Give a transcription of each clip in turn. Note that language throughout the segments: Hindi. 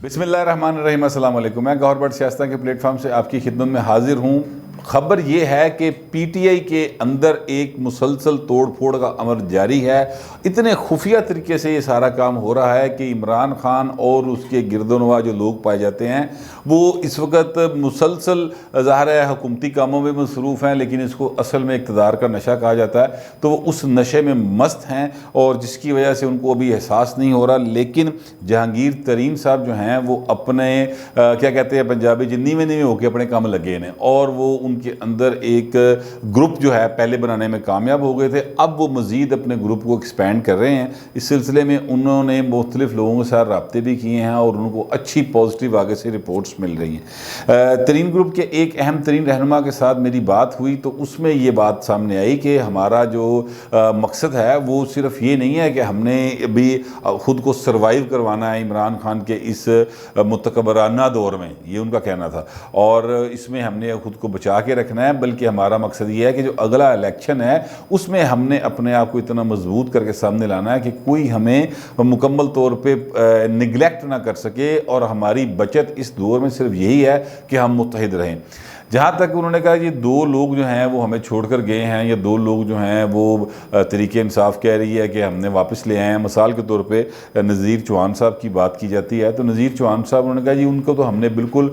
बिस्मिल्लाहिर्रहमानिर्रहीम, अस्सलाम वालेकुम। मैं गौहर बट सियासत के प्लेटफॉर्म से आपकी खिदमत में हाजिर हूँ। ख़बर ये है कि पीटीआई के अंदर एक मुसलसल तोड़ फोड़ का अमर जारी है। इतने खुफिया तरीके से ये सारा काम हो रहा है कि इमरान खान और उसके गिरदोनवा जो लोग पाए जाते हैं वो इस वक्त मुसलसल ज़ाहिर है हुकूमती कामों में मसरूफ़ हैं, लेकिन इसको असल में इक़्तिदार का नशा कहा जाता है। तो वो उस नशे में मस्त हैं और जिसकी वजह से उनको अभी एहसास नहीं हो रहा। लेकिन जहांगीर तरीन साहब जो हैं वो अपने क्या कहते हैं पंजाबी जिन्नी में नहीं होकर अपने काम लगे हैं और वो उनके अंदर एक ग्रुप जो है पहले बनाने में कामयाब हो गए थे। अब वो मज़ीद अपने ग्रुप को एक्सपेंड कर रहे हैं। इस सिलसिले में उन्होंने मुख्तलिफ लोगों के साथ रब्ते भी किए हैं और उनको अच्छी पॉजिटिव आगे से रिपोर्ट्स मिल रही हैं। तरीन ग्रुप के एक अहम तरीन रहनुमा के साथ मेरी बात हुई तो उसमें ये बात सामने आई कि हमारा जो मकसद है वो सिर्फ ये नहीं है कि हमने अभी ख़ुद को सर्वाइव करवाना है इमरान खान के इस मुतकबराना दौर में, ये उनका कहना था, और इसमें हमने ख़ुद को बचा के रखना है, बल्कि हमारा मकसद ये है कि जो अगला इलेक्शन है उसमें हमने अपने आप को इतना मजबूत करके सामने लाना है कि कोई हमें मुकम्मल तौर पे निगलेक्ट ना कर सके। और हमारी बचत इस दौर में सिर्फ यही है कि हम मुत्तहिद रहें। जहाँ तक उन्होंने कहा ये दो लोग जो हैं वो हमें छोड़कर गए हैं, ये दो लोग जो हैं वो तरीके इंसाफ कह रही है कि हमने वापस ले आए हैं। मिसाल के तौर पे नज़ीर चौहान साहब की बात की जाती है तो नज़ीर चौहान साहब उन्होंने कहा जी उनको तो हमने बिल्कुल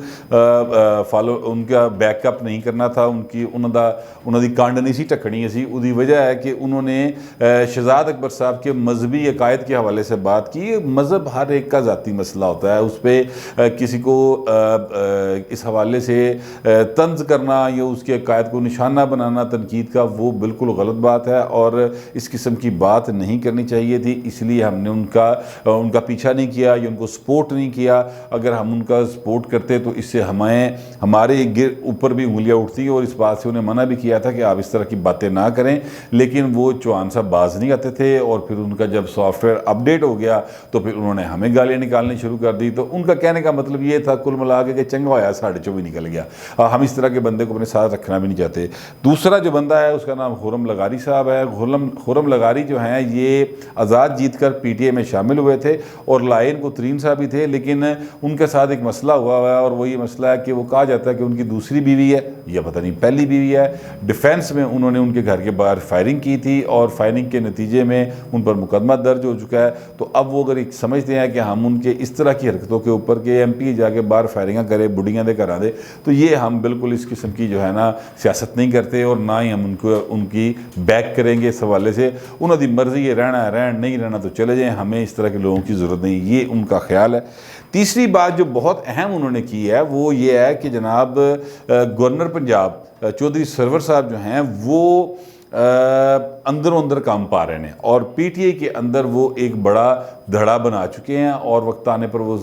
फॉलो उनका बैकअप नहीं करना था, उन्होंने कांड नहीं सी टक्कनी सी। उसकी वजह है कि उन्होंने शहजाद अकबर साहब के मजहबी अकायद के हवाले से बात की। मज़हब हर एक का ज़ाती मसला होता है, उस पर किसी को इस हवाले से तंज करना या उसके अकायद को निशाना बनाना तनकीद का वो बिल्कुल गलत बात है और इस किस्म की बात नहीं करनी चाहिए थी। इसलिए हमने उनका पीछा नहीं किया या उनको सपोर्ट नहीं किया। अगर हम उनका सपोर्ट करते तो इससे हमारे ऊपर भी उंगलियां उठती और इस बात से उन्हें मना भी किया था कि आप इस तरह की बातें ना करें। लेकिन वो चौहान साहब बाज नहीं आते थे और फिर उनका जब सॉफ्टवेयर अपडेट हो गया तो फिर उन्होंने हमें गालियाँ निकालनी शुरू कर दी। तो उनका कहने का मतलब ये था कुल मिला के कि चंगा होया साढ़े चो भी निकल गया। हम इस तरह के बंदे को अपने साथ रखना भी नहीं चाहते। दूसरा जो बंदा है उसका नाम खुर्रम लगारी साहब है। खुर्रम लगारी जो हैं ये आज़ाद जीत कर पीटीआई में शामिल हुए थे और लाइन को तरीन साहब भी थे, लेकिन उनके साथ एक मसला हुआ है और वो ये मसला है कि वो कहा जाता है कि उनकी दूसरी बीवी है या पता नहीं पहली बीवी है। डिफेंस में उन्होंने उनके घर के बाहर फायरिंग की थी और फायरिंग के नतीजे में उन पर मुकदमा दर्ज हो चुका है। तो अब वो अगर समझते हैं कि हम उनके इस तरह की हरकतों के ऊपर के MP जाके बाहर फायरिंग करें बुढ़ियाँ दे करा दे, तो ये हम बिल्कुल इस किस्म की जो है ना सियासत नहीं करते और ना ही हम उनकी बैक करेंगे। इस हवाले से उन्होंने मर्जी है रहना है रहना, नहीं रहना तो चले जाएं, हमें इस तरह के लोगों की ज़रूरत नहीं, ये उनका ख्याल है। तीसरी बात जो बहुत अहम उन्होंने की है वो ये है कि जनाब गवर्नर पंजाब चौधरी सरवर साहब जो हैं वो अंदरों अंदर काम पा रहे हैं और पीटीआई के अंदर वो एक बड़ा धड़ा बना चुके हैं और वक्त आने पर वो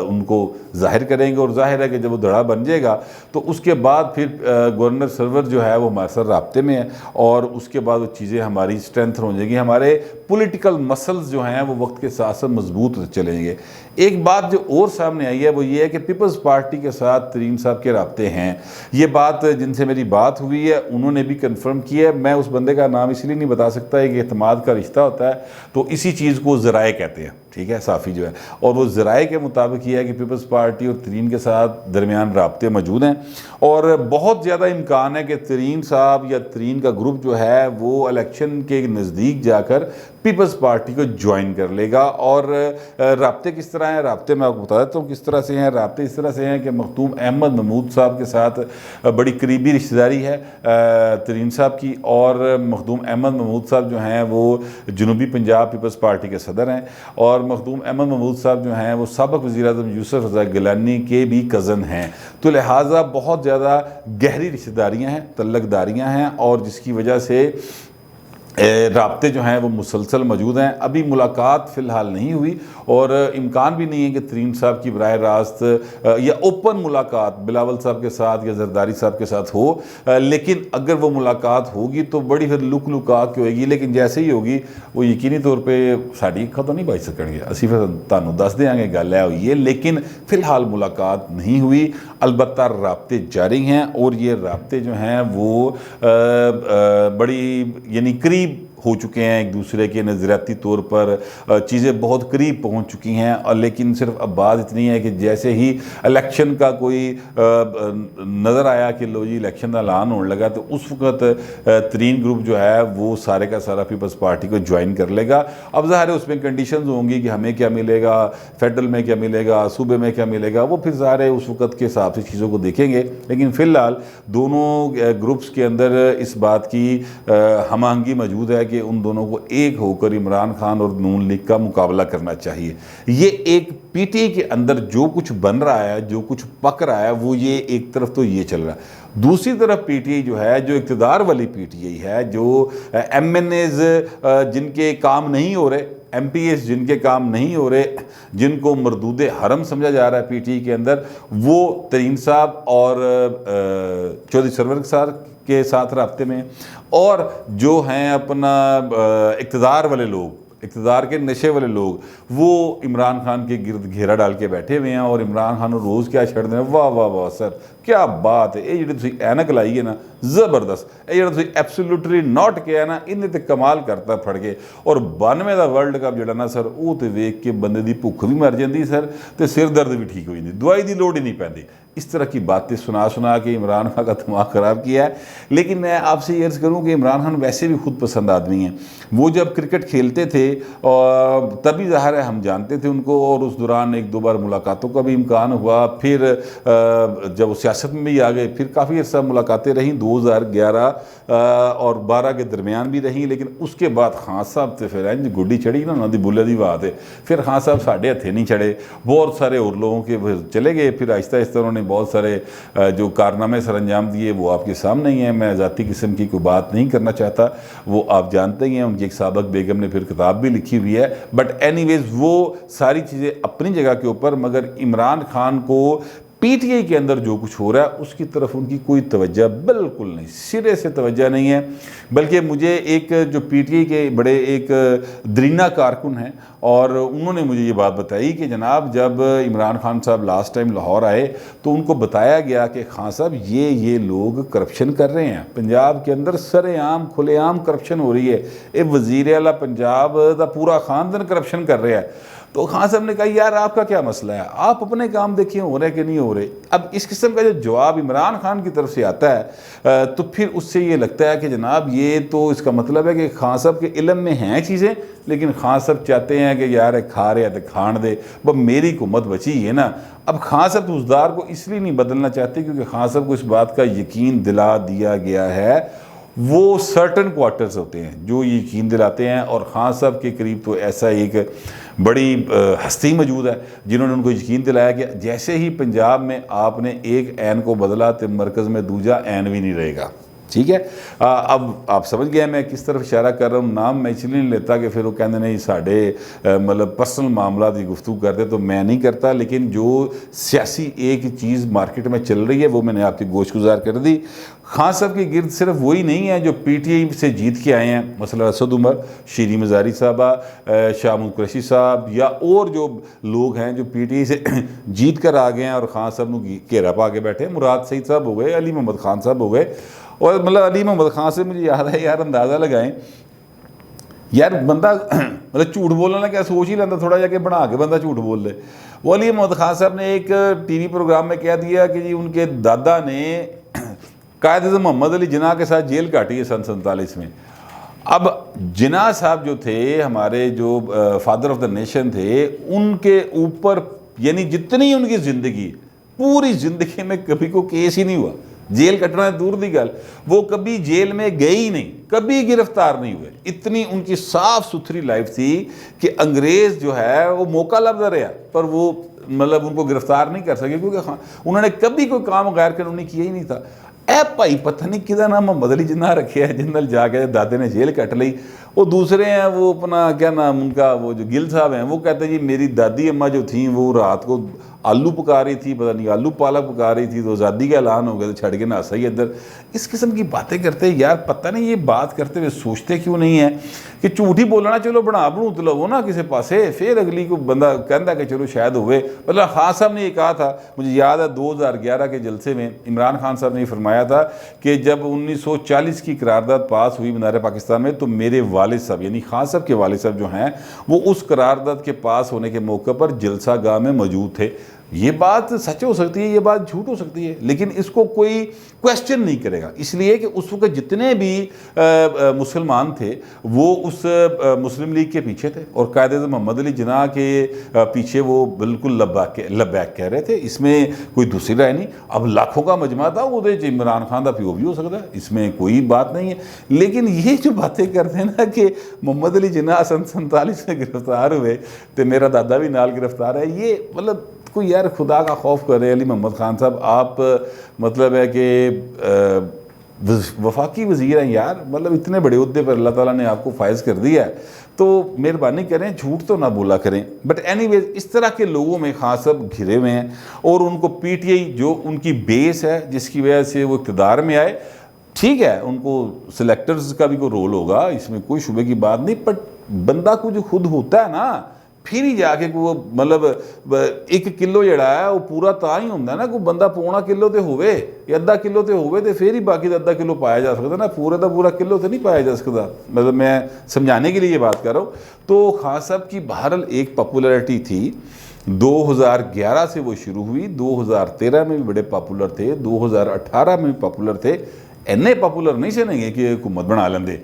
उनको जाहिर करेंगे। और जाहिर है कि जब वो धड़ा बन जाएगा तो उसके बाद फिर गवर्नर सरवर जो है वो हमारे साथ राब्ते में है और उसके बाद वो चीज़ें हमारी स्ट्रेंथ हो जाएंगी। हमारे पॉलिटिकल मसल्स जो हैं वो वक्त के साथ साथ मजबूत होते चलेंगे। एक बात जो और सामने आई है वो ये है कि पीपल्स पार्टी के साथ तरीन साहब के राब्ते हैं। ये बात जिनसे मेरी बात हुई है उन्होंने भी कन्फर्म किया है। मैं उस बंदे का नाम इसलिए नहीं बता सकता है कि एतमाद का रिश्ता होता है, तो इसी चीज़ को ज़राए कहते हैं, ठीक है, साफ़ी जो है। और वो ज़राए के मुताबिक ये है कि पीपल्स पार्टी और तरीन के साथ दरमियान राब्ते मौजूद हैं और बहुत ज़्यादा इम्कान है कि तरीन साहब या तरीन का ग्रुप जो है वो इलेक्शन के नज़दीक जाकर पीपल्स पार्टी को ज्वाइन कर लेगा। और राब्ते किस तरह हैं, राब्ते मैं आपको बता देता हूँ किस तरह से हैं। राब्ते इस तरह से हैं कि मखदूम अहमद महमूद साहब के साथ बड़ी करीबी रिश्तेदारी है तरीन साहब की और मखदूम अहमद महमूद साहब जो हैं वो जनूबी पंजाब पीपल्स पार्टी के सदर हैं और मखदूम अहमद महमूद साहब जो हैं वो साबिक़ वज़ीर-ए-आज़म यूसुफ रज़ा गिलानी के भी कज़न हैं। तो लिहाजा बहुत ज़्यादा गहरी रिश्तेदारियाँ हैं, तल्लकदारियाँ हैं और जिसकी वजह से राब्ते जो हैं वो मुसलसल मौजूद हैं। अभी मुलाकात फ़िलहाल नहीं हुई और इम्कान भी नहीं है कि तरीन साहब की बराह रास्त या ओपन मुलाकात बिलावल साहब के साथ या जरदारी साहब के साथ हो। लेकिन अगर वो मुलाकात होगी तो बड़ी फिर लुक लुका के होगी, लेकिन जैसे ही होगी वो यकीनी तौर पर साड़ी अखा तो नहीं बच सकेंगे, असी फिर तुहानू दस देंगे गल है हुई है। लेकिन फ़िलहाल मुलाकात नहीं हुई, अलबत्ता राब्ते जारी हैं और ये राब्ते जो हैं वो बड़ी यानी करीब हो चुके हैं एक दूसरे के नज़रियाती तौर पर, चीज़ें बहुत करीब पहुंच चुकी हैं। और लेकिन सिर्फ अब बात इतनी है कि जैसे ही इलेक्शन का कोई नज़र आया कि लो जी इलेक्शन का ऐलान होने लगा, तो उस वक्त तरीन ग्रुप जो है वो सारे का सारा पीपल्स पार्टी को ज्वाइन कर लेगा। अब ज़ाहिर है उसमें कंडीशंस होंगी कि हमें क्या मिलेगा, फेडरल में क्या मिलेगा, सूबे में क्या मिलेगा, वो फिर ज़ाहिर उस वक्त के हिसाब से चीज़ों को देखेंगे। लेकिन फ़िलहाल दोनों ग्रुप्स के अंदर इस बात की हमआहंगी मौजूद है कि उन दोनों को एक होकर इमरान खान और नून लीग का मुकाबला करना चाहिए। ये एक पीटीआई के अंदर जो कुछ बन रहा है, जो कुछ पक रहा है, वो ये एक तरफ तो ये चल रहा है। दूसरी तरफ पीटीआई जो है, जो इक़्तिदार वाली पीटीआई है, जो एमएनएज जिनके काम नहीं हो रहे, एमपीएस जिनके काम नहीं हो रहे, जिनको मरदूद हरम समझा जा रहा है पीटीआई के अंदर, वो तरीन साहब और चौधरी सरवर साहब के साथ राब्ते में, और जो हैं अपना इक़्तिदार वाले लोग, इक़्तिदार के नशे वाले लोग, वो इमरान खान के गिरद घेरा डाल के बैठे हुए हैं। और इमरान खान रोज़ क्या छड़ दें, वाह वाह वाह सर क्या बात है, ये जी तुम ऐनक लाई है ना जबरदस्त, ये जो एब्सोल्यूटली नॉट किया है ना, इन्हें तो कमाल करता फड़ के। और 92 का वर्ल्ड कप जड़ा ना सर, वो तो वेख के बंदे की भुख भी मर जाती सर, तो सिर दर्द भी ठीक हो जाती, दवाई की लोड़ ही नहीं पैंती। इस तरह की बातें सुना सुना के इमरान खान का दिमाग ख़राब किया है। लेकिन मैं आपसे ये अर्ज़ करूँ कि इमरान खान वैसे भी खुद पसंद आदमी हैं। वो जब क्रिकेट खेलते थे और तभी ज़ाहिर है हम जानते थे उनको, और उस दौरान एक दो बार मुलाकातों का भी इम्कान हुआ। फिर जब वो सियासत में भी आ गए, फिर काफ़ी अर्सा मुलाकातें रहीं, 2011 और 12 के दरमियान भी रहीं। लेकिन उसके बाद खान साहब से फिर इंज गुड्डी चढ़ी ना, उन्होंने बुले की बात है, फिर खान साहब साढ़े हथे नहीं चढ़े, बहुत सारे और लोगों के फिर चले गए। फिर आहिस्ता आहिस्ता उन्होंने बहुत सारे जो कारनामे सर अंजाम दिए, वो आपके सामने ही हैं। मैं ज़ाती किस्म की कोई बात नहीं करना चाहता, वो आप जानते ही हैं। उनकी एक साबक बेगम ने फिर किताब भी लिखी हुई है। बट एनीवेज वो सारी चीज़ें अपनी जगह के ऊपर, मगर इमरान खान को पीटीआई के अंदर जो कुछ हो रहा है उसकी तरफ उनकी कोई तवज्जो बिल्कुल नहीं, सिरे से तवज्जो नहीं है। बल्कि मुझे एक जो पीटीआई के बड़े एक दरीना कारकुन हैं, और उन्होंने मुझे ये बात बताई कि जनाब जब इमरान खान साहब लास्ट टाइम लाहौर आए तो उनको बताया गया कि खान साहब ये लोग करप्शन कर रहे हैं, पंजाब के अंदर सरेआम खुलेआम करप्शन हो रही है, ये वज़ीर आला पंजाब का पूरा खानदान करप्शन कर रहा है। तो खान साहब ने कहा यार आपका क्या मसला है, आप अपने काम देखिए हो रहे कि नहीं हो रहे। अब इस किस्म का जो जवाब इमरान खान की तरफ से आता है तो फिर उससे ये लगता है कि जनाब ये तो इसका मतलब है कि खान साहब के इल्म में हैं चीज़ें, लेकिन खान साहब चाहते हैं कि यार खा रहे तो खान दे, बस मेरी हुकूमत बची है ना। अब खान साहब उजदार को इसलिए नहीं बदलना चाहते क्योंकि खान साहब को इस बात का यकीन दिला दिया गया है, वो सर्टन क्वार्टर्स होते हैं जो यकीन दिलाते हैं। और खान साहब के करीब तो ऐसा एक बड़ी हस्ती मौजूद है जिन्होंने उनको यकीन दिलाया कि जैसे ही पंजाब में आपने एक ऐन को बदला तो मरकज़ में दूजा ऐन भी नहीं रहेगा। ठीक है, अब आप समझ गए मैं किस तरफ इशारा कर रहा हूँ। नाम मैं इसलिए नहीं लेता कि फिर वो कहते नहीं साढ़े मतलब पर्सनल मामला की गुफ्तगू करते, तो मैं नहीं करता। लेकिन जो सियासी एक चीज़ मार्केट में चल रही है वो मैंने आपकी गोशगुजार कर दी। खान साहब के गिर्द सिर्फ वही नहीं है जो पीटीआई से जीत के आए हैं, मसला असद उमर, शीरी मज़ारी साहबा, शाह कुरैशी साहब, या और जो लोग हैं जो पीटीआई से जीत कर आ गए हैं और खान साहब को घेरा पा के बैठे। मुराद सईद साहब हो गए, अली मोहम्मद खान साहब हो गए। और मतलब अली मोहम्मद खान से मुझे याद है यार, अंदाज़ा लगाएं यार बंदा मतलब झूठ बोलने ना क्या सोच ही लेंदा, थोड़ा जाके बना के बंदा झूठ बोल ले। वो अली मोहम्मद खान साहब ने एक टीवी प्रोग्राम में कह दिया कि जी उनके दादा ने कायद-ए-आज़म मोहम्मद अली जिन्ना के साथ जेल काटी है सन 47 में। अब जिन्ना साहब जो थे हमारे जो फादर ऑफ द नेशन थे, उनके ऊपर यानी जितनी उनकी ज़िंदगी, पूरी ज़िंदगी में कभी कोई केस ही नहीं हुआ। जेल कटना दूर दी गल, वो कभी जेल में गए ही नहीं, कभी गिरफ्तार नहीं हुए। इतनी उनकी साफ सुथरी लाइफ थी कि अंग्रेज़ जो है वो मौका लभदा रहा पर वो मतलब उनको गिरफ्तार नहीं कर सके क्योंकि उन्होंने कभी कोई काम गैर कानूनी किया ही नहीं था। ए भाई पता नहीं किदा नाम मोहम्मद अली जिन्ना रखे है, जिन जाके दादे ने जेल कट ली। वो दूसरे हैं वो अपना क्या नाम उनका, वो जो गिल साहब हैं, वो कहते हैं जी मेरी दादी अम्मा जो थी वो रात को आलू पका रही थी, पता नहीं आलू पालक पका रही थी, तो आज़ादी का ऐलान हो गया तो छड़ के नासा ही इधर। इस किस्म की बातें करते यार, पता नहीं ये बात करते हुए सोचते क्यों नहीं है कि झूठ ही बोलना, चलो बना बनू तो लो ना किसी पासे, फिर अगली को बंदा कहता कि चलो शायद हुए। मतलब खान साहब ने ये कहा था, मुझे याद है 2011 के जलसे में इमरान खान साहब ने फरमाया था कि जब 1940 की करारदाद पास हुई मीनार पाकिस्तान में, तो मेरे वालिद साहब यानी खान साहब के वालिद साहब जो हैं वो उस करारदाद के पास होने के मौके पर जलसा गाह में मौजूद थे। ये बात सच हो सकती है, ये बात झूठ हो सकती है, लेकिन इसको कोई क्वेश्चन नहीं करेगा, इसलिए कि उस वक्त जितने भी मुसलमान थे वो उस मुस्लिम लीग के पीछे थे और कायदे मोहम्मद अली जिन्ना के पीछे वो बिल्कुल लब्बैक कह रहे थे। इसमें कोई दूसरी राय नहीं। अब लाखों का मजमा था, वो इमरान खान का PO भी हो सकता है, इसमें कोई बात नहीं है। लेकिन ये जो बातें करते हैं ना कि मोहम्मद अली जिन्ना सन 47 में गिरफ्तार हुए तो मेरा दादा भी नाल गिरफ्तार है, ये मतलब कोई यार खुदा का खौफ करे। अली मोहम्मद खान साहब आप मतलब है कि वफाकी वज़ीर हैं यार, मतलब इतने बड़े उहदे पर अल्लाह ताला ने आपको फायज कर दिया है, तो मेहरबानी करें झूठ तो ना बोला करें। बट एनीवेज इस तरह के लोगों में खास सब घिरे हुए हैं और उनको PTI जो उनकी बेस है जिसकी वजह से वो इक़्तिदार में आए, ठीक है उनको सिलेक्टर्स का भी कोई रोल होगा, इसमें कोई शुबे की बात नहीं। बट बंदा कुछ खुद होता है ना फिर ही जाके वो मतलब 1 किलो जड़ा है वो पूरा ता ही होंगे ना, कोई बंदा 1.25 किलो तो होवे या अद्धा किलो तो होवे तो फिर ही बाकी अद्धा किलो पाया जा सकता ना, पूरे का पूरा किलो तो नहीं पाया जा सकता। मतलब मैं समझाने के लिए ये बात कर रहा हूँ। तो खान साहब की बहरहाल एक पॉपुलैरिटी थी, 2011 से वो शुरू हुई, 2013 में भी बड़े पॉपुलर थे, 2018 में भी पॉपुलर थे। इन्ने पॉपुलर नहीं सुनेंगे कि हुकूमत बना लेंदे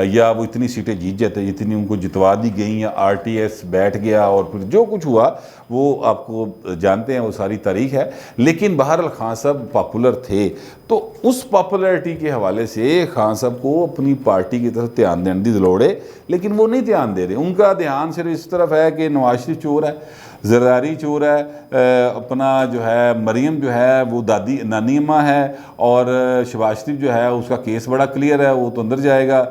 या वो इतनी सीटें जीत जाते जितनी उनको जितवा दी गई या RTS बैठ गया और फिर जो कुछ हुआ वो आपको जानते हैं, वो सारी तारीख है। लेकिन बहरहाल खान साहब पॉपुलर थे, तो उस पॉपुलैरिटी के हवाले से खान साहब को अपनी पार्टी की तरफ ध्यान देने की ज़रूरत है, लेकिन वो नहीं ध्यान दे रहे। उनका ध्यान सिर्फ इस तरफ है कि नवाज शरीफ चोर है, जरदारी चोर है, अपना जो है मरियम जो है वो दादी नानी अम्मा है और शहबाज शरीफ जो है उसका केस बड़ा क्लियर है, वो तो अंदर जाएगा।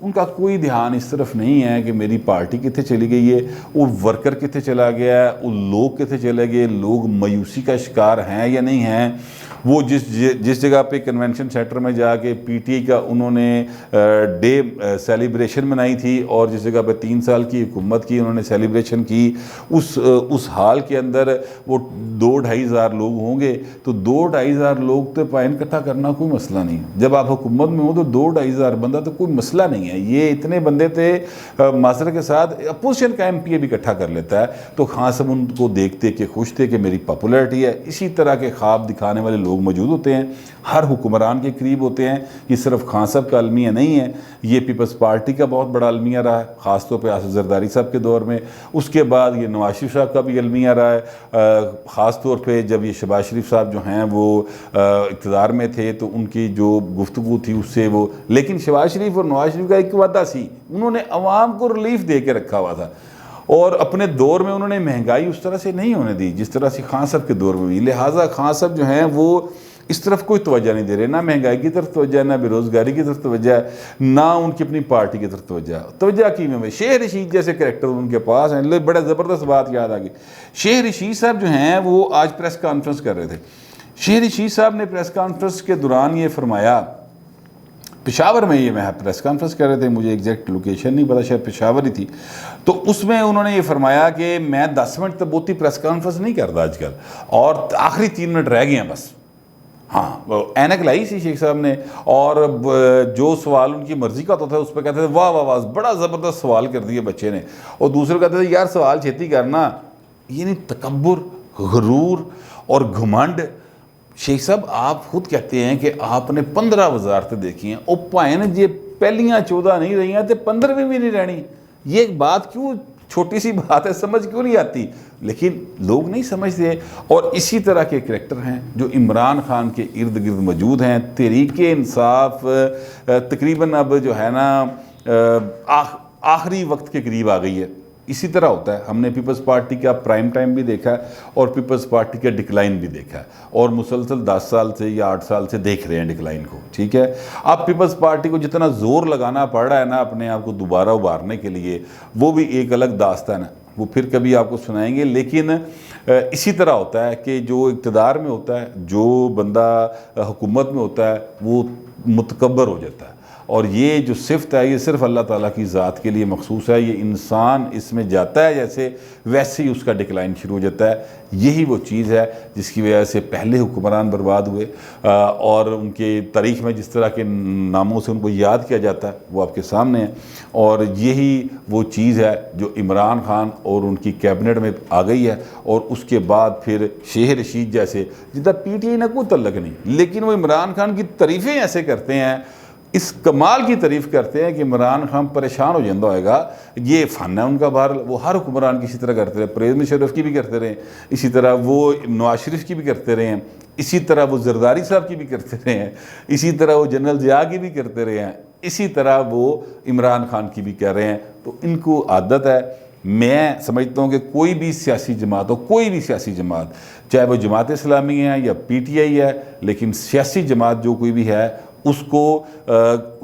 उनका कोई ध्यान इस तरफ नहीं है कि मेरी पार्टी कितने चली गई है, वो वर्कर कितने चला गया है, वो लोग कितने चले गए, लोग मायूसी का शिकार हैं या नहीं हैं। वो जिस जगह पे कन्वेंशन सेंटर में जाके PTI का उन्होंने डे सेलिब्रेशन मनाई थी और जिस जगह पे 3 साल की हुकूमत की उन्होंने सेलिब्रेशन की, उस हाल के अंदर वो 2-2.5 हज़ार लोग होंगे, तो 2-2.5 हज़ार लोग तो पाइन इकट्ठा करना कोई मसला नहीं। जब आप हुकूमत में हो तो 2-2.5 हज़ार बंदा तो कोई मसला नहीं है। ये इतने बंदे थे मासर के साथ अपोजिशन का MP भी इकट्ठा कर लेता है। तो खान साहब उनको देखते कि खुश थे कि मेरी पॉपुलैरिटी है। इसी तरह के ख्वाब दिखाने वाले लोग मौजूद होते हैं, हर हुक्मरान के करीब होते हैं। ये सिर्फ खान साहब का अलमिया नहीं है, ये पीपल्स पार्टी का बहुत बड़ा अलमिया रहा है, ख़ासतौर पर आसिफ जरदारी साहब के दौर में। उसके बाद ये नवाज शरीफ साहब का भी अलमिया रहा है, ख़ास तौर पे जब ये शहबाज शरीफ साहब जो हैं वो इक़्तिदार में थे तो उनकी जो गुफ्तगू थी उससे वो, लेकिन शहबाज शरीफ और नवाज शरीफ का एक वादा सी, उन्होंने अवाम को रिलीफ दे के रखा हुआ था और अपने दौर में उन्होंने महंगाई उस तरह से नहीं होने दी जिस तरह से खान साहब के दौर में भी। लिहाजा खान साहब जो हैं वो इस तरफ कोई तवज्जो नहीं दे रहे, ना महंगाई की तरफ तवज्जो है, ना बेरोज़गारी की तरफ तवज्जो है, ना उनकी अपनी पार्टी की तरफ तवज्जो की में शेख रशीद जैसे करैक्टर उनके पास हैं। बड़ा ज़बरदस्त बात याद आ गई, शेख रशीद साहब जो हैं वो आज प्रेस कॉन्फ्रेंस कर रहे थे। शेख रशीद साहब ने प्रेस कॉन्फ्रेंस के दौरान ये फरमाया, पेशावर में ये मैं प्रेस कॉन्फ्रेंस कर रहे थे, मुझे एग्जैक्ट लोकेशन नहीं पता, शायद पेशावर ही थी। तो उसमें उन्होंने ये फरमाया कि मैं 10 मिनट तक बहुती प्रेस कॉन्फ्रेंस नहीं करता आजकल और आखिरी 3 मिनट रह गए हैं बस। हाँ, ऐनक लाई सी शेख साहब ने और जो सवाल उनकी मर्जी का होता था उस पर कहते थे वाह वाह वाह, बड़ा ज़बरदस्त सवाल कर दिए बच्चे ने, और दूसरे कहते थे यार सवाल छेती करना। ये नहीं, तकब्बुर, गुरूर और घमंड। शेख साहब आप खुद कहते हैं कि आपने 15 वजारतें देखी हैं और भाएं जे पहलियां 14 नहीं रही हैं तो 15वीं भी नहीं रहनी। ये बात क्यों, छोटी सी बात है, समझ क्यों नहीं आती, लेकिन लोग नहीं समझते। और इसी तरह के करैक्टर हैं जो इमरान खान के इर्द गिर्द मौजूद हैं। तहरीक इंसाफ तकरीबन अब जो है ना आखिरी वक्त के करीब आ गई है। इसी तरह होता है, हमने पीपल्स पार्टी का प्राइम टाइम भी देखा है और पीपल्स पार्टी का डिक्लाइन भी देखा है और मुसलसल 10 साल से या 8 साल से देख रहे हैं डिक्लाइन को। ठीक है, अब पीपल्स पार्टी को जितना ज़ोर लगाना पड़ रहा है ना अपने आप को दोबारा उभारने के लिए, वो भी एक अलग दास्तान है, वो फिर कभी आपको सुनाएंगे। लेकिन इसी तरह होता है कि जो इक़्तिदार में होता है, जो बंदा हुकूमत में होता है, वो मुतकब्बर हो जाता है। और ये जो सिफ़त है ये सिर्फ़ अल्लाह ताला की ज़ात के लिए मखसूस है। ये इंसान इसमें जाता है जैसे, वैसे ही उसका डिक्लाइन शुरू हो जाता है। यही वो चीज़ है जिसकी वजह से पहले हुक्मरान बर्बाद हुए और उनके तारीख़ में जिस तरह के नामों से उनको याद किया जाता है वो आपके सामने है। और यही वो चीज़ है जो इमरान खान और उनकी कैबिनेट में आ गई है। और उसके बाद फिर शेख रशीद जैसे, जितना PTI ने कोई तल्लक नहीं, लेकिन वो इमरान खान की तारीफ़ें ऐसे करते हैं, इस कमाल की तारीफ़ करते हैं कि इमरान खान परेशान हो जाता होएगा। ये फ़न है उनका। बाहर वो हर हुक्मरान की इसी तरह करते रहे, परवेज़ मुशर्रफ की भी करते रहे, इसी तरह वो नवाज शरीफ की भी करते रहे हैं, इसी तरह वो जरदारी साहब की भी करते रहे हैं, इसी तरह वो जनरल ज़िया की भी करते रहे हैं, इसी तरह वो इमरान खान की भी कर रहे हैं। तो इनको आदत है। मैं समझता हूँ कि कोई भी सियासी जमात हो, कोई भी सियासी जमात, चाहे वो जमात इस्लामी है या PTI है, लेकिन सियासी जमात जो कोई भी है उसको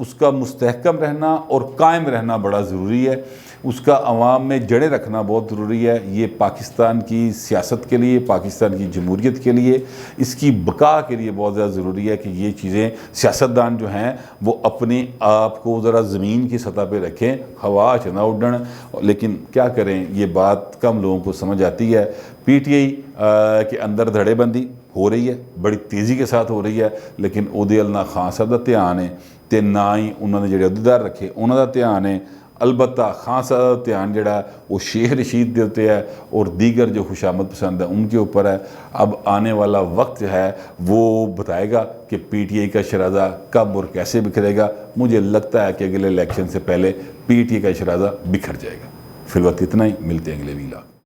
उसका मुस्तहकम रहना और कायम रहना बड़ा ज़रूरी है। उसका अवाम में जड़ें रखना बहुत ज़रूरी है। ये पाकिस्तान की सियासत के लिए, पाकिस्तान की जमहूरियत के लिए, इसकी बका के लिए बहुत ज़्यादा ज़रूरी है कि ये चीज़ें सियासतदान जो हैं वो अपने आप को ज़रा ज़मीन की सतह पे रखें, हवा च ना उड़न। लेकिन क्या करें, ये बात कम लोगों को समझ आती है। PTI के अंदर धड़ेबंदी हो रही है, बड़ी तेज़ी के साथ हो रही है, लेकिन ਉਹਦੇ ਵੱਲ ना खान साहब का ध्यान है तो ना ही उन्होंने ਜਿਹੜੇ ਅਹੁਦੇਦਾਰ रखे उन्होंने ध्यान है। अलबत्ता खान साहब का ध्यान जड़ा वो शेख रशीद के उत्ते है और दीगर जो खुशामद पसंद है उनके ऊपर है। अब आने वाला वक्त है वो बताएगा कि PTI का शराजा कब और कैसे बिखरेगा। मुझे लगता है कि अगले इलेक्शन से पहले PTI का शराजा बिखर जाएगा। फिलहाल इतना ही, मिलते हैं अगले वीला।